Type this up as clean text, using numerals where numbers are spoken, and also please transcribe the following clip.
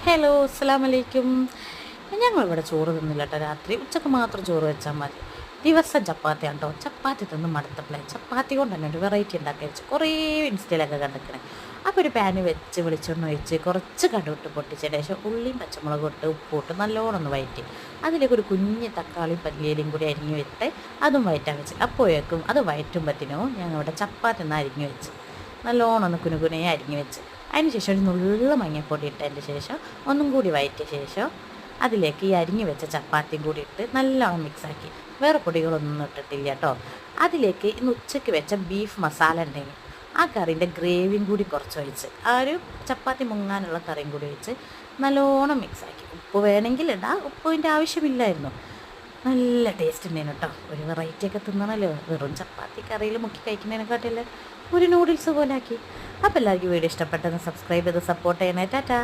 Hello അസ്സലാമു അലൈക്കും. ഞങ്ങളിവിടെ ചോറ് തിന്നില്ല കേട്ടോ. രാത്രി ഉച്ചക്ക് മാത്രം ചോറ് വെച്ചാൽ മതി. ദിവസം ചപ്പാത്തിയാണ് കേട്ടോ. ചപ്പാത്തി തിന്ന് മടുത്തപ്പോഴേ ചപ്പാത്തി കൊണ്ട് തന്നെ ഒരു വെറൈറ്റി ഉണ്ടാക്കി വെച്ച് കുറേ ഇൻസ്റ്റയിലൊക്കെ കണ്ടിരിക്കണേ. അപ്പോൾ ഒരു പാന് വെച്ച് വെളിച്ചെണ്ണ ഒഴിച്ച് കുറച്ച് കടുവിട്ട് പൊട്ടിച്ചതിന് ശേഷം ഉള്ളിയും പച്ചമുളകും ഇട്ട് ഉപ്പിട്ട് നല്ലോണം ഒന്ന് വഴറ്റി അതിലേക്ക് ഒരു കുഞ്ഞ് തക്കാളി പല്ലിയിലും കൂടി അരിഞ്ഞ് വെച്ചിട്ട് അതും വഴറ്റാൻ വെച്ച്. അപ്പോഴേക്കും അത് വഴറ്റുമ്പത്തിനോ ഞങ്ങളിവിടെ ചപ്പാത്തി ഒന്ന് അരിഞ്ഞ് വെച്ച് നല്ലോണം ഒന്ന് കുനുകുനെ അരിഞ്ഞ് വെച്ച് അതിന് ശേഷം ഒരു നുള്ള മഞ്ഞൾപ്പൊടി ഇട്ടതിന് ശേഷം ഒന്നും കൂടി വഴറ്റിയ ശേഷം അതിലേക്ക് ഈ അരിഞ്ഞ് വെച്ച ചപ്പാത്തിയും കൂടി ഇട്ട് നല്ലോണം മിക്സാക്കി. വേറെ പൊടികളൊന്നും ഇട്ടിട്ടില്ല കേട്ടോ. അതിലേക്ക് ഇന്ന് ഉച്ചയ്ക്ക് വെച്ച ബീഫ് മസാല ഉണ്ടെങ്കിൽ ആ കറീൻ്റെ ഗ്രേവിയും കൂടി കുറച്ച് ഒഴിച്ച് ആ ഒരു ചപ്പാത്തി മുങ്ങാനുള്ള കറിയും കൂടി ഒഴിച്ച് നല്ലോണം മിക്സാക്കി. ഉപ്പ് വേണമെങ്കിൽ ഇടാം, ഉപ്പിൻ്റെ ആവശ്യമില്ലായിരുന്നു. നല്ല ടേസ്റ്റ് ഉണ്ടായിരുന്നു കേട്ടോ. ഒരു വെറൈറ്റിയൊക്കെ തിന്നണമല്ലോ. വെറും ചപ്പാത്തി കറിയിൽ മുക്കി കഴിക്കുന്നതിനെക്കാട്ടില്ല ഒരു നൂഡിൽസ് പോലെ ആക്കി. അപ്പോൾ എല്ലാവർക്കും വീഡിയോ ഇഷ്ടപ്പെട്ടെന്ന് സബ്സ്ക്രൈബ് ചെയ്ത് സപ്പോർട്ട് ചെയ്യണേ. ടാറ്റാ.